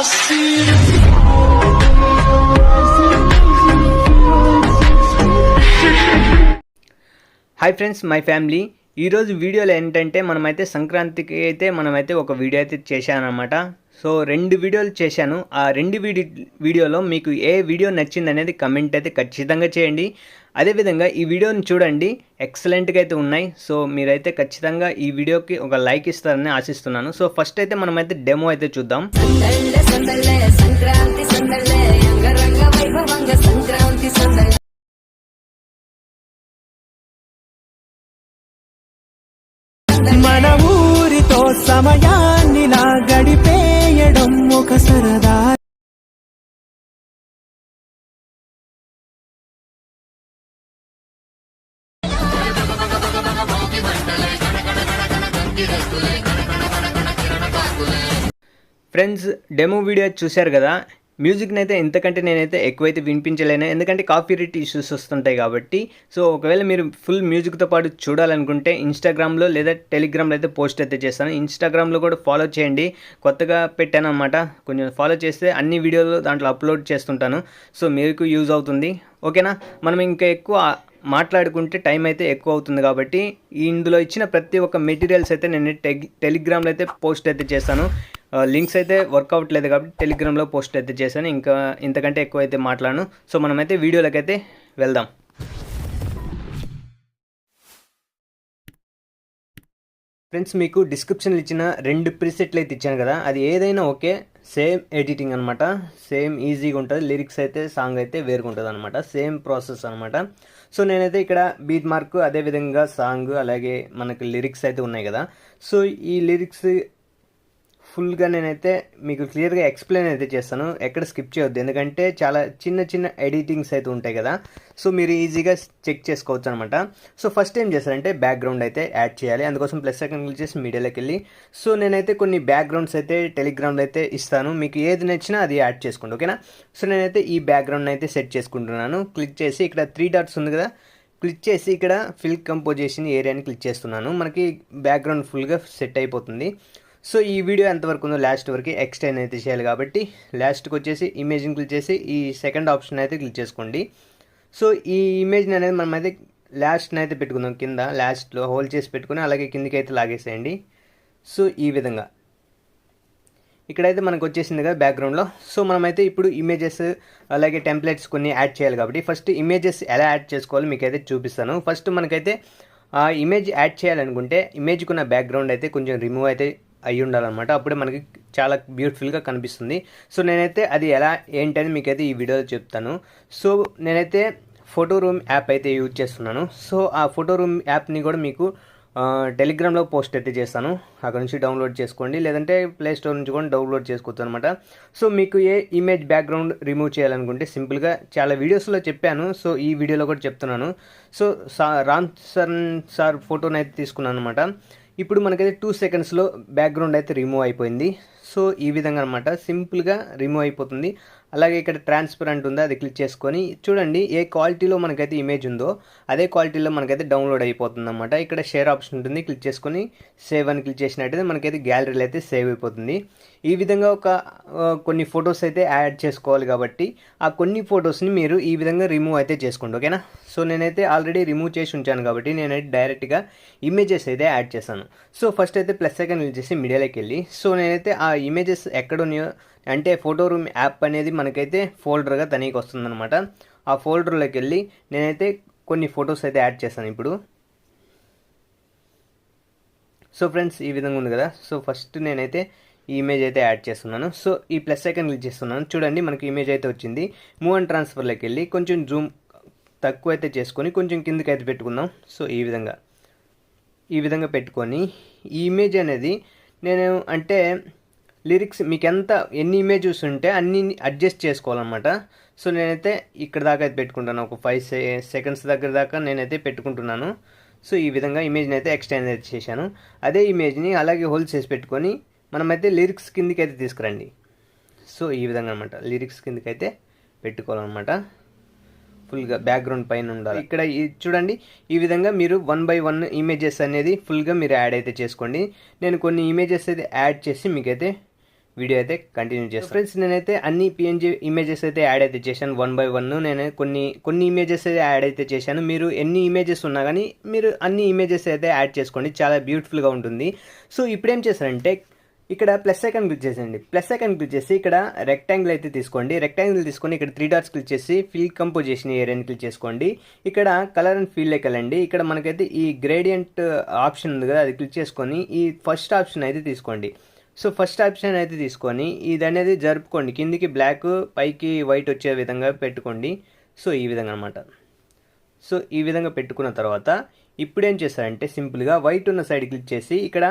Hi friends, my family. ఈరోజు వీడియోలో ఏంటంటే మనమైతే సంక్రాంతికి అయితే మనమైతే ఒక వీడియో అయితే చేశానమాట. సో 2 వీడియోలు చేశాను. ఆ 2 వీడియోలో మీకు ఏ వీడియో నచ్చింది అనేది కమెంట్ అయితే ఖచ్చితంగా చేయండి. అదేవిధంగా ఈ వీడియోని చూడండి, ఎక్సలెంట్గా అయితే ఉన్నాయి. సో మీరైతే ఖచ్చితంగా ఈ వీడియోకి ఒక లైక్ ఇస్తారని ఆశిస్తున్నాను. సో ఫస్ట్ అయితే మనమైతే డెమో అయితే చూద్దాం. మన ఊరితో సమయాన్నిలా గడిపేయడం ఒక సరదా. ఫ్రెండ్స్, డెమో వీడియో చూశారు కదా. మ్యూజిక్ని అయితే ఇంతకంటే నేనైతే ఎక్కువైతే వినిపించలేను, ఎందుకంటే కాపీరైట్ ఇష్యూస్ వస్తుంటాయి కాబట్టి. సో ఒకవేళ మీరు ఫుల్ మ్యూజిక్తో పాటు చూడాలనుకుంటే ఇన్స్టాగ్రామ్లో లేదా టెలిగ్రామ్లో అయితే పోస్ట్ అయితే చేస్తాను. ఇన్స్టాగ్రామ్లో కూడా ఫాలో చేయండి, కొత్తగా పెట్టాను అనమాట. కొంచెం ఫాలో చేస్తే అన్ని వీడియోలు దాంట్లో అప్లోడ్ చేస్తుంటాను. సో మీకు యూజ్ అవుతుంది, ఓకేనా. మనం ఇంకా ఎక్కువ మాట్లాడుకుంటే టైం అయితే ఎక్కువ అవుతుంది కాబట్టి ఇందులో ఇచ్చిన ప్రతి ఒక్క మెటీరియల్స్ అయితే నేను టెలిగ్రామ్లో అయితే పోస్ట్ అయితే చేస్తాను. లింక్స్ అయితే వర్క్ అవ్వట్లేదు కాబట్టి టెలిగ్రామ్లో పోస్ట్ అయితే చేశాను. ఇంకా ఇంతకంటే ఎక్కువ అయితే మాట్లాడను. సో మనమైతే వీడియోలోకి అయితే వెళ్దాం. ఫ్రెండ్స్, మీకు డిస్క్రిప్షన్లో ఇచ్చిన 2 ప్రీసెట్లు అయితే ఇచ్చాను కదా, అది ఏదైనా ఓకే, సేమ్ ఎడిటింగ్ అనమాట. సేమ్ ఈజీగా ఉంటుంది. లిరిక్స్ అయితే సాంగ్ అయితే వేరుగా ఉంటుంది అనమాట, సేమ్ ప్రాసెస్ అనమాట. సో నేనైతే ఇక్కడ బీట్ మార్క్, అదేవిధంగా సాంగ్, అలాగే మనకి లిరిక్స్ అయితే ఉన్నాయి కదా. సో ఈ లిరిక్స్ ఫుల్గా నేనైతే మీకు క్లియర్గా ఎక్స్ప్లెయిన్ అయితే చేస్తాను, ఎక్కడ స్కిప్ చేయొద్దు, ఎందుకంటే చాలా చిన్న చిన్న ఎడిటింగ్స్ అయితే ఉంటాయి కదా. సో మీరు ఈజీగా చెక్ చేసుకోవచ్చు అనమాట. సో ఫస్ట్ ఏం చేస్తారంటే బ్యాక్గ్రౌండ్ అయితే యాడ్ చేయాలి. అందుకోసం ప్లస్ ఐకాన్ క్లిక్ చేసి మీడియాలోకి వెళ్ళి, సో నేనైతే కొన్ని బ్యాక్గ్రౌండ్స్ అయితే టెలిగ్రామ్లో అయితే ఇస్తాను, మీకు ఏది నచ్చినా అది యాడ్ చేసుకోండి, ఓకేనా. సో నేనైతే ఈ బ్యాక్గ్రౌండ్ అయితే సెట్ చేసుకుంటున్నాను. క్లిక్ చేసి ఇక్కడ 3 డాట్స్ ఉంది కదా, క్లిక్ చేసి ఇక్కడ ఫిల్ కంపోజిషన్ ఏరియాని క్లిక్ చేస్తున్నాను. మనకి బ్యాక్గ్రౌండ్ ఫుల్గా సెట్ అయిపోతుంది. సో ఈ వీడియో ఎంతవరకు ఉందో లాస్ట్ వరకు ఎక్స్టెండ్ అయితే చేయాలి కాబట్టి లాస్ట్కి వచ్చేసి ఇమేజ్ని క్లిక్ చేసి ఈ సెకండ్ ఆప్షన్ అయితే క్లిక్ చేసుకోండి. సో ఈ ఇమేజ్ని అనేది మనం అయితే లాస్ట్ని అయితే పెట్టుకుందాం, కింద లాస్ట్లో హోల్డ్ చేసి పెట్టుకుని అలాగే కిందికి అయితే లాగేసేయండి. సో ఈ విధంగా ఇక్కడైతే మనకు వచ్చేసింది కదా బ్యాక్గ్రౌండ్లో. సో మనమైతే ఇప్పుడు ఇమేజెస్ అలాగే టెంప్లెట్స్ కొన్ని యాడ్ చేయాలి కాబట్టి ఫస్ట్ ఇమేజెస్ ఎలా యాడ్ చేసుకోవాలో మీకైతే చూపిస్తాను. ఫస్ట్ మనకైతే ఆ ఇమేజ్ యాడ్ చేయాలనుకుంటే ఇమేజ్కి ఉన్న బ్యాక్గ్రౌండ్ అయితే కొంచెం రిమూవ్ అయితే అయ్యి ఉండాలన్నమాట, అప్పుడే మనకి చాలా బ్యూటిఫుల్గా కనిపిస్తుంది. సో నేనైతే అది ఎలా ఏంటని మీకైతే ఈ వీడియోలో చెప్తాను. సో నేనైతే ఫోటో రూమ్ యాప్ అయితే యూజ్ చేస్తున్నాను. సో ఆ ఫోటో రూమ్ యాప్ని కూడా మీకు టెలిగ్రామ్లో పోస్ట్ అయితే చేస్తాను, అక్కడ నుంచి డౌన్లోడ్ చేసుకోండి, లేదంటే ప్లే స్టోర్ నుంచి కూడా డౌన్లోడ్ చేసుకోవచ్చు అనమాట. సో మీకు ఏ ఇమేజ్ బ్యాక్గ్రౌండ్ రిమూవ్ చేయాలనుకుంటే సింపుల్గా చాలా వీడియోస్లో చెప్పాను, సో ఈ వీడియోలో కూడా చెప్తున్నాను. సో రామ్ చరణ్ సార్ ఫోటోని అయితే తీసుకున్నాను అనమాట. ఇప్పుడు మనకైతే 2 సెకండ్స్లో బ్యాక్గ్రౌండ్ అయితే రిమూవ్ అయిపోయింది. సో ఈ విధంగా అనమాట సింపుల్గా రిమూవ్ అయిపోతుంది. అలాగే ఇక్కడ ట్రాన్స్పరెంట్ ఉందో అది క్లిక్ చేసుకొని చూడండి, ఏ క్వాలిటీలో మనకైతే ఇమేజ్ ఉందో అదే క్వాలిటీలో మనకైతే డౌన్లోడ్ అయిపోతుంది అనమాట. ఇక్కడ షేర్ ఆప్షన్ ఉంటుంది, క్లిక్ చేసుకొని సేవ్ అని క్లిక్ చేసినట్టయితే మనకైతే గ్యాలరీలో అయితే సేవ్ అయిపోతుంది. ఈ విధంగా కొన్ని ఫొటోస్ అయితే యాడ్ చేసుకోవాలి కాబట్టి ఆ కొన్ని ఫొటోస్ని మీరు ఈ విధంగా రిమూవ్ అయితే చేసుకోండి, ఓకేనా. సో నేనైతే ఆల్రెడీ రిమూవ్ చేసి ఉంచాను కాబట్టి నేనైతే డైరెక్ట్గా ఇమేజెస్ అయితే యాడ్ చేశాను. సో ఫస్ట్ అయితే ప్లస్ ఐకాన్ క్లిక్ చేసి మీడియాలోకి వెళ్ళి, సో నేనైతే ఆ ఇమేజెస్ ఎక్కడున్నాయో అంటే ఫోటో రూమ్ యాప్ అనేది మనకైతే ఫోల్డర్గా తనీకి వస్తుందన్నమాట. ఆ ఫోల్డర్లోకి వెళ్ళి నేనైతే కొన్ని ఫొటోస్ అయితే యాడ్ చేశాను ఇప్పుడు. సో ఫ్రెండ్స్, ఈ విధంగా ఉంది కదా. సో ఫస్ట్ నేనైతే ఈ ఇమేజ్ అయితే యాడ్ చేస్తున్నాను. సో ఈ ప్లస్ ఐకాన్ క్లిక్ చేస్తున్నాను, చూడండి మనకి ఇమేజ్ అయితే వచ్చింది. మూవ్ అండ్ ట్రాన్స్ఫర్లోకి వెళ్ళి కొంచెం జూమ్ తక్కువ అయితే చేసుకొని కొంచెం కిందకి అయితే పెట్టుకుందాం. సో ఈ విధంగా పెట్టుకొని ఈ ఇమేజ్ అనేది నేను అంటే లిరిక్స్ మీకు ఎన్ని ఇమేజెస్ ఉంటే అన్ని అడ్జస్ట్ చేసుకోవాలన్నమాట. సో నేనైతే ఇక్కడ దాకా అయితే పెట్టుకుంటాను, ఒక 5 సెకండ్స్ దగ్గర దాకా నేనైతే పెట్టుకుంటున్నాను. సో ఈ విధంగా ఇమేజ్ని అయితే ఎక్స్టెండ్ అయితే చేశాను. అదే ఇమేజ్ని అలాగే హోల్డ్ చేసి పెట్టుకొని మనమైతే లిరిక్స్ కిందకి అయితే తీసుకురండి. సో ఈ విధంగా అనమాట లిరిక్స్ కిందకి అయితే పెట్టుకోవాలన్నమాట. ఫుల్గా బ్యాక్గ్రౌండ్ పైన ఉండాలి. ఇక్కడ చూడండి, ఈ విధంగా మీరు 1 by 1 ఇమేజెస్ అనేది ఫుల్గా మీరు యాడ్ అయితే చేసుకోండి. నేను కొన్ని ఇమేజెస్ అయితే యాడ్ చేసి మీకైతే వీడియో అయితే కంటిన్యూ చేస్తాను. ఫ్రెండ్స్ నేనైతే అన్ని పిఎన్జీ ఇమేజెస్ అయితే యాడ్ అయితే చేశాను 1 by 1. నేను కొన్ని ఇమేజెస్ అయితే యాడ్ అయితే చేశాను. మీరు ఎన్ని ఇమేజెస్ ఉన్నా కానీ మీరు అన్ని ఇమేజెస్ అయితే యాడ్ చేసుకోండి, చాలా బ్యూటిఫుల్గా ఉంటుంది. సో ఇప్పుడు ఏం చేస్తారంటే ఇక్కడ ప్లస్ ఐకాన్ క్లిక్ చేసేయండి. ప్లస్ ఐకాన్ క్లిక్ చేసి ఇక్కడ రెక్టాంగిల్ అయితే తీసుకోండి. రెక్టాంగిల్ తీసుకొని ఇక్కడ 3 డాట్స్ క్లిక్ చేసి ఫిల్ కంపోజిషన్ ఏరియాని క్లిక్ చేసుకోండి. ఇక్కడ కలర్ అండ్ ఫీల్డ్లోకి వెళ్ళండి. ఇక్కడ మనకైతే ఈ గ్రేడియంట్ ఆప్షన్ ఉంది కదా, అది క్లిక్ చేసుకొని ఈ ఫస్ట్ ఆప్షన్ అయితే తీసుకోండి. సో ఫస్ట్ ఆప్షన్ అయితే తీసుకొని ఇది అనేది జరుపుకోండి, కిందికి బ్లాక్ పైకి వైట్ వచ్చే విధంగా పెట్టుకోండి. సో ఈ విధంగా అనమాట. సో ఈ విధంగా పెట్టుకున్న తర్వాత ఇప్పుడు ఏం చేస్తారంటే సింపుల్గా వైట్ ఉన్న సైడ్ క్లిక్ చేసి ఇక్కడ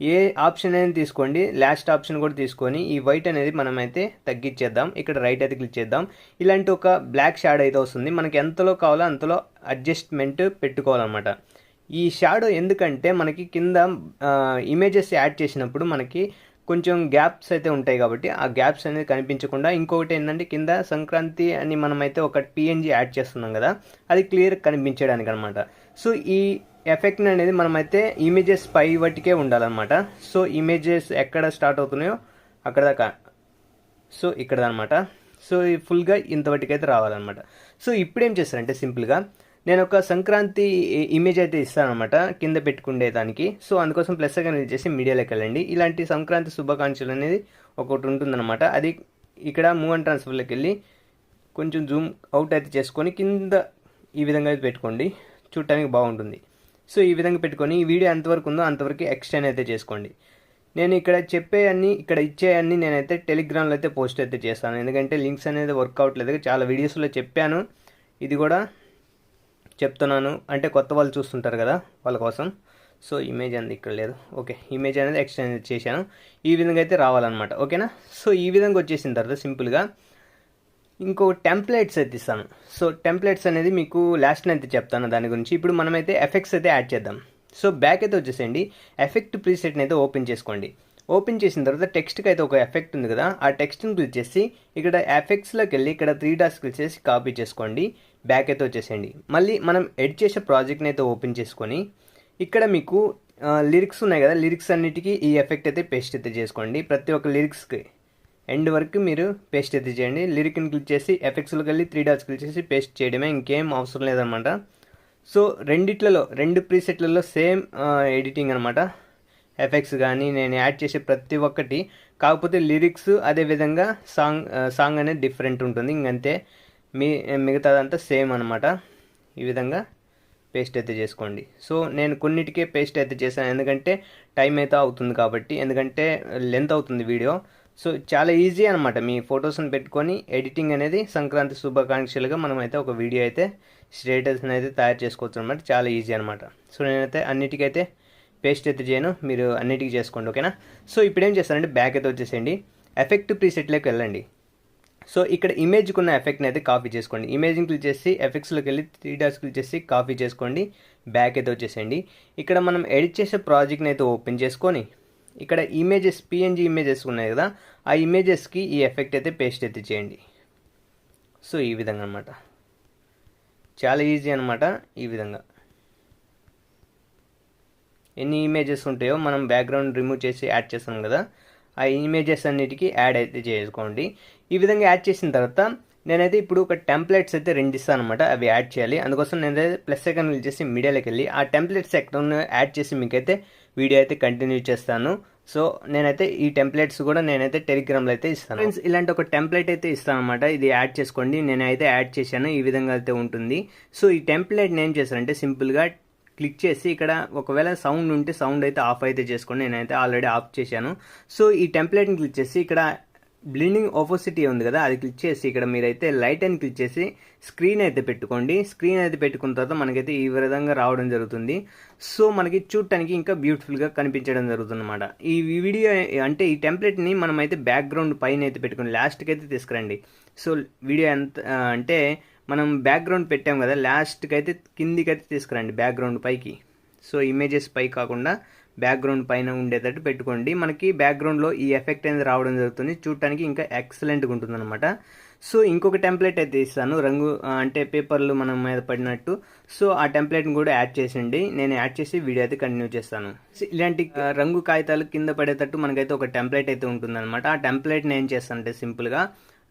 ఏ ఆప్షన్ అనేది తీసుకోండి, లాస్ట్ ఆప్షన్ కూడా తీసుకొని ఈ వైట్ అనేది మనమైతే తగ్గించేద్దాం. ఇక్కడ రైట్ అయితే క్లిక్ చేద్దాం. ఇలాంటి ఒక బ్లాక్ షాడో అయితే వస్తుంది. మనకి ఎంతలో కావాలో అంతలో అడ్జస్ట్మెంట్ పెట్టుకోవాలన్నమాట. ఈ షాడో ఎందుకంటే మనకి కింద ఇమేజెస్ యాడ్ చేసినప్పుడు మనకి కొంచెం గ్యాప్స్ అయితే ఉంటాయి కాబట్టి ఆ గ్యాప్స్ అనేది కనిపించకుండా, ఇంకొకటి ఏంటంటే కింద సంక్రాంతి అని మనమైతే ఒక పిఎన్జీ యాడ్ చేస్తున్నాం కదా, అది క్లియర్ కనిపించడానికి అనమాట. సో ఈ ఎఫెక్ట్ అనేది మనమైతే ఇమేజెస్ పై వాటికే ఉండాలన్నమాట. సో ఇమేజెస్ ఎక్కడ స్టార్ట్ అవుతున్నాయో అక్కడ దాకా, సో ఇక్కడ అనమాట. సో ఫుల్గా ఇంతవరకైతే రావాలన్నమాట. సో ఇప్పుడు ఏం చేస్తారంటే సింపుల్గా నేను ఒక సంక్రాంతి ఇమేజ్ అయితే ఇస్తాను అనమాట కింద పెట్టుకునే దానికి. సో అందుకోసం ప్లస్ అనేది చేసి మీడియాలోకి వెళ్ళండి. ఇలాంటి సంక్రాంతి శుభాకాంక్షలు అనేది ఒకటి ఉంటుందన్నమాట. అది ఇక్కడ మూవ్ అండ్ ట్రాన్స్ఫర్లోకి వెళ్ళి కొంచెం జూమ్ అవుట్ అయితే చేసుకొని కింద ఈ విధంగా అయితే పెట్టుకోండి, చూడటానికి బాగుంటుంది. సో ఈ విధంగా పెట్టుకొని ఈ వీడియో ఎంతవరకు ఉందో అంతవరకు ఎక్స్టెండ్ అయితే చేసుకోండి. నేను ఇక్కడ చెప్పేవన్నీ ఇక్కడ ఇచ్చేవన్నీ నేనైతే టెలిగ్రామ్లో అయితే పోస్ట్ అయితే చేస్తాను, ఎందుకంటే లింక్స్ అనేది వర్క్ అవ్వట్లేదు. చాలా వీడియోస్లో చెప్పాను, ఇది కూడా చెప్తున్నాను, అంటే కొత్త వాళ్ళు చూస్తుంటారు కదా వాళ్ళ కోసం. సో ఇమేజ్ అనేది ఇక్కడ లేదు, ఓకే. ఇమేజ్ అనేది ఎక్స్టెండ్ చేశాను, ఈ విధంగా అయితే రావాలన్నమాట, ఓకేనా. సో ఈ విధంగా వచ్చేసిన తర్వాత సింపుల్గా ఇంకో టెంప్లెట్స్ అయితే ఇస్తాను. సో టెంప్లెట్స్ అనేది మీకు లాస్ట్ని అయితే చెప్తాను దాని గురించి. ఇప్పుడు మనమైతే ఎఫెక్ట్స్ అయితే యాడ్ చేద్దాం. సో బ్యాక్ అయితే వచ్చేసేయండి, ఎఫెక్ట్ ప్రీసెట్ని అయితే ఓపెన్ చేసుకోండి. ఓపెన్ చేసిన తర్వాత టెక్స్ట్కి అయితే ఒక ఎఫెక్ట్ ఉంది కదా, ఆ టెక్స్ట్ని క్లిక్ చేసి ఇక్కడ ఎఫెక్ట్స్లోకి వెళ్ళి ఇక్కడ 3 డాట్స్ క్లిక్ చేసి కాపీ చేసుకోండి. బ్యాక్ అయితే వచ్చేసేయండి. మళ్ళీ మనం ఎడిట్ చేసే ప్రాజెక్ట్ని అయితే ఓపెన్ చేసుకొని ఇక్కడ మీకు లిరిక్స్ ఉన్నాయి కదా, లిరిక్స్ అన్నిటికీ ఈ ఎఫెక్ట్ అయితే పేస్ట్ అయితే చేసుకోండి. ప్రతి ఒక్క లిరిక్స్కి ఎండ్ వరకు మీరు పేస్ట్ అయితే చేయండి. లిరిక్ని క్లిక్ చేసి ఎఫెక్ట్స్లోకి వెళ్ళి 3 డాట్స్ క్లిక్ చేసి పేస్ట్ చేయడమే, ఇంకేం అవసరం లేదనమాట. సో రెండు ప్రీసెట్లలో సేమ్ ఎడిటింగ్ అనమాట. ఎఫెక్ట్స్ కానీ నేను యాడ్ చేసే ప్రతి ఒక్కటి, కాకపోతే లిరిక్స్ అదేవిధంగా సాంగ్ అనేది డిఫరెంట్ ఉంటుంది, ఇంకంతే. మిగతాదంతా సేమ్ అనమాట. ఈ విధంగా పేస్ట్ అయితే చేసుకోండి. సో నేను కొన్నిటికే పేస్ట్ అయితే చేశాను, ఎందుకంటే టైం అయితే అవుతుంది కాబట్టి, ఎందుకంటే లెంత్ అవుతుంది వీడియో. సో చాలా ఈజీ అనమాట, మీ ఫొటోస్ని పెట్టుకొని ఎడిటింగ్ అనేది సంక్రాంతి శుభాకాంక్షలుగా మనం అయితే ఒక వీడియో అయితే స్టేటస్ని అయితే తయారు చేసుకోవచ్చు అనమాట. చాలా ఈజీ అనమాట. సో నేనైతే అన్నిటికైతే పేస్ట్ అయితే చేయను, మీరు అన్నిటికీ చేసుకోండి, ఓకేనా. సో ఇప్పుడు ఏం చేస్తారంటే బ్యాక్ అయితే వచ్చేసేయండి, ఎఫెక్ట్ ప్రీసెట్లోకి వెళ్ళండి. సో ఇక్కడ ఇమేజ్కి ఉన్న ఎఫెక్ట్ని అయితే కాపీ చేసుకోండి. ఇమేజ్ని క్లిక్ చేసి ఎఫెక్ట్స్లోకి వెళ్ళి 3 డాట్స్ క్లిక్ చేసి కాపీ చేసుకోండి. బ్యాక్ అయితే వచ్చేసేయండి. ఇక్కడ మనం ఎడిట్ చేసే ప్రాజెక్ట్ని అయితే ఓపెన్ చేసుకొని ఇక్కడ ఇమేజెస్ పిఎన్జీ ఇమేజెస్ ఉన్నాయి కదా, ఆ ఇమేజెస్కి ఈ ఎఫెక్ట్ అయితే పేస్ట్ అయితే చేయండి. సో ఈ విధంగా అనమాట, చాలా ఈజీ అనమాట. ఈ విధంగా ఎన్ని ఇమేజెస్ ఉంటాయో మనం బ్యాక్గ్రౌండ్ రిమూవ్ చేసి యాడ్ చేస్తాం కదా, ఆ ఇమేజెస్ అన్నిటికీ యాడ్ అయితే చేసుకోండి. ఈ విధంగా యాడ్ చేసిన తర్వాత నేనైతే ఇప్పుడు ఒక టెంప్లెట్స్ అయితే 2 ఇస్తాను అనమాట, అవి యాడ్ చేయాలి. అందుకోసం నేనైతే ప్లస్ ఐకాన్ క్లిక్ చేసి మీడియాలోకి వెళ్ళి ఆ టెంప్లెట్స్ సెక్షన్ యాడ్ చేసి మీకైతే వీడియో అయితే కంటిన్యూ చేస్తాను. సో నేనైతే ఈ టెంప్లెట్స్ కూడా నేనైతే టెలిగ్రామ్లో అయితే ఇస్తాను. ఫ్రెండ్స్ ఇలాంటి ఒక టెంప్లెట్ అయితే ఇస్తాను అనమాట, ఇది యాడ్ చేసుకోండి. నేనైతే యాడ్ చేశాను, ఈ విధంగా అయితే ఉంటుంది. సో ఈ టెంప్లెట్ని ఏం చేస్తానంటే సింపుల్గా క్లిక్ చేసి ఇక్కడ ఒకవేళ సౌండ్ ఉంటే సౌండ్ అయితే ఆఫ్ అయితే చేసుకోండి, నేనైతే ఆల్రెడీ ఆఫ్ చేశాను. సో ఈ టెంప్లెట్ని క్లిక్ చేసి ఇక్కడ బ్లిండింగ్ ఆపోసిటీ ఉంది కదా, అది క్లిక్ చేసి ఇక్కడ మీరైతే లైట్ అని క్లిక్ చేసి స్క్రీన్ అయితే పెట్టుకోండి. స్క్రీన్ అయితే పెట్టుకున్న తర్వాత మనకైతే ఈ విధంగా రావడం జరుగుతుంది. సో మనకి చూడటానికి ఇంకా బ్యూటిఫుల్గా కనిపించడం జరుగుతుంది అనమాట. ఈ వీడియో అంటే ఈ టెంప్లెట్ని మనమైతే బ్యాక్గ్రౌండ్ పైన అయితే పెట్టుకుని లాస్ట్కి అయితే తీసుకురండి. సో వీడియో ఎంత అంటే మనం బ్యాక్గ్రౌండ్ పెట్టాం కదా, లాస్ట్కి అయితే కిందికి అయితే తీసుకురండి, బ్యాక్గ్రౌండ్ పైకి. సో ఇమేజెస్ పై కాకుండా బ్యాక్గ్రౌండ్ పైన ఉండేటట్టు పెట్టుకోండి. మనకి బ్యాక్గ్రౌండ్లో ఈ ఎఫెక్ట్ అనేది రావడం జరుగుతుంది, చూడటానికి ఇంకా ఎక్సలెంట్గా ఉంటుంది అనమాట. సో ఇంకొక టెంప్లెట్ అయితే ఇస్తాను, రంగు అంటే పేపర్లు మనం మీద పడినట్టు. సో ఆ టెంప్లెట్ని కూడా యాడ్ చేసిండి, నేను యాడ్ చేసి వీడియో అయితే కంటిన్యూ చేస్తాను. ఇలాంటి రంగు కాగితాలు కింద పడేటట్టు మనకైతే ఒక టెంప్లెట్ అయితే ఉంటుందన్నమాట. ఆ టెంప్లెట్ని ఏం చేస్తానంటే సింపుల్గా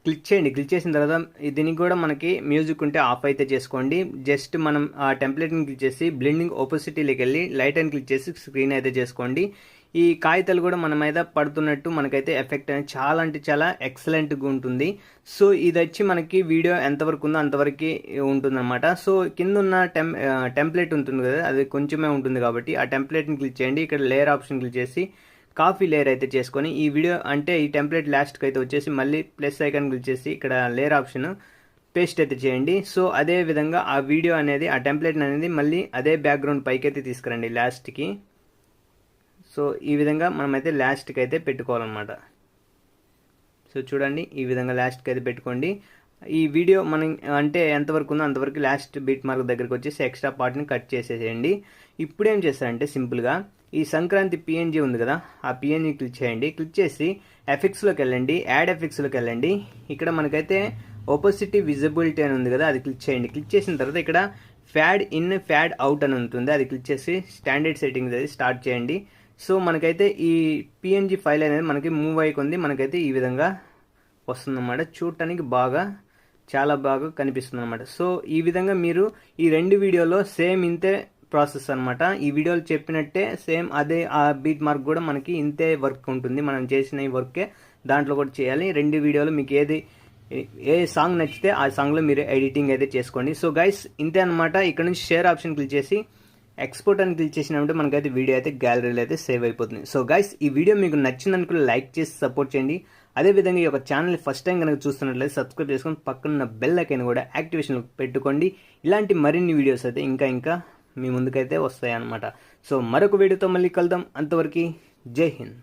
క్లిక్ చేయండి. క్లిక్ చేసిన తర్వాత దీనికి కూడా మనకి మ్యూజిక్ ఉంటే ఆఫ్ అయితే చేసుకోండి. జస్ట్ మనం ఆ టెంప్లెట్ని క్లిక్ చేసి బ్లెండింగ్ ఓపోసిటీలోకి వెళ్ళి లైట్ అని క్లిక్ చేసి స్క్రీన్ అయితే చేసుకోండి. ఈ కాగితాలు కూడా మన మీద పడుతున్నట్టు మనకైతే ఎఫెక్ట్ అనేది చాలా అంటే చాలా ఎక్సలెంట్గా ఉంటుంది. సో ఇది వచ్చి మనకి వీడియో ఎంతవరకు ఉందో అంతవరకు ఉంటుందన్నమాట. సో కింద ఉన్న టెంప్లెట్ ఉంటుంది కదా, అది కొంచెమే ఉంటుంది కాబట్టి ఆ టెంప్లెట్ని క్లిక్ చేయండి. ఇక్కడ లేయర్ ఆప్షన్ క్లిక్ చేసి కాపీ లేయర్ అయితే చేసుకొని ఈ వీడియో అంటే ఈ టెంప్లెట్ లాస్ట్కి అయితే వచ్చేసి మళ్ళీ ప్లస్ ఐకాన్ క్లిక్ చేసి ఇక్కడ లేయర్ ఆప్షన్ పేస్ట్ అయితే చేయండి. సో అదే విధంగా ఆ వీడియో అనేది ఆ టెంప్లెట్ అనేది మళ్ళీ అదే బ్యాక్గ్రౌండ్ పైకి అయితే తీసుకురండి లాస్ట్కి. సో ఈ విధంగా మనమైతే లాస్ట్కి అయితే పెట్టుకోవాలన్నమాట. సో చూడండి, ఈ విధంగా లాస్ట్కి అయితే పెట్టుకోండి. ఈ వీడియో మనం అంటే ఎంతవరకు ఉందో అంతవరకు లాస్ట్ బీట్ మార్క్ దగ్గరికి వచ్చేసి ఎక్స్ట్రా పార్ట్ని కట్ చేసేసేయండి. ఇప్పుడు ఏం చేస్తారంటే సింపుల్గా ఈ సంక్రాంతి పిఎన్జీ ఉంది కదా, ఆ పిఎన్జీ క్లిక్ చేయండి. క్లిక్ చేసి ఎఫెక్ట్స్లోకి వెళ్ళండి, యాడ్ ఎఫెక్ట్స్లోకి వెళ్ళండి. ఇక్కడ మనకైతే ఓపోసిటీ విజిబిలిటీ అని ఉంది కదా, అది క్లిక్ చేయండి. క్లిక్ చేసిన తర్వాత ఇక్కడ ఫ్యాడ్ ఇన్ ఫ్యాడ్ అవుట్ అని ఉంటుంది, అది క్లిక్ చేసి స్టాండర్డ్ సెట్టింగ్స్ అది స్టార్ట్ చేయండి. సో మనకైతే ఈ పిఎన్జీ ఫైల్ అనేది మనకి మూవ్ అయిపోయింది, మనకైతే ఈ విధంగా వస్తుందన్నమాట. చూడటానికి చాలా బాగా కనిపిస్తుంది అనమాట. సో ఈ విధంగా మీరు ఈ రెండు వీడియోలో సేమ్ ఇంతే ప్రాసెస్ అనమాట. ఈ వీడియోలో చెప్పినట్టే సేమ్ అదే ఆ బీట్ మార్క్ కూడా మనకి ఇంతే వర్క్ ఉంటుంది. మనం చేసిన ఈ వర్కే దాంట్లో కూడా చేయాలి. రెండు వీడియోలు మీకు ఏ సాంగ్ నచ్చితే ఆ సాంగ్లో మీరు ఎడిటింగ్ అయితే చేసుకోండి. సో గైస్ ఇంతే అనమాట. ఇక్కడ నుంచి షేర్ ఆప్షన్ క్లిక్ చేసి ఎక్స్పోర్ట్ అని క్లిక్ చేసినప్పుడు మనకైతే వీడియో అయితే గ్యాలరీలో అయితే సేవ్ అయిపోతుంది. సో గైస్ ఈ వీడియో మీకు నచ్చిందనుకుని లైక్ చేసి సపోర్ట్ చేయండి. అదేవిధంగా ఈ యొక్క ఛానల్ ఫస్ట్ టైం కనుక చూస్తున్నట్లయితే సబ్స్క్రైబ్ చేసుకొని పక్కన బెల్ ఐకాన్ కూడా యాక్టివేషన్ పెట్టుకోండి. ఇలాంటి మరిన్ని వీడియోస్ అయితే ఇంకా మీ ముందుకైతే వస్తాయి అన్నమాట. సో మరొక వీడియోతో మళ్ళీ కలుద్దాం. అంతవరకు జై హింద్.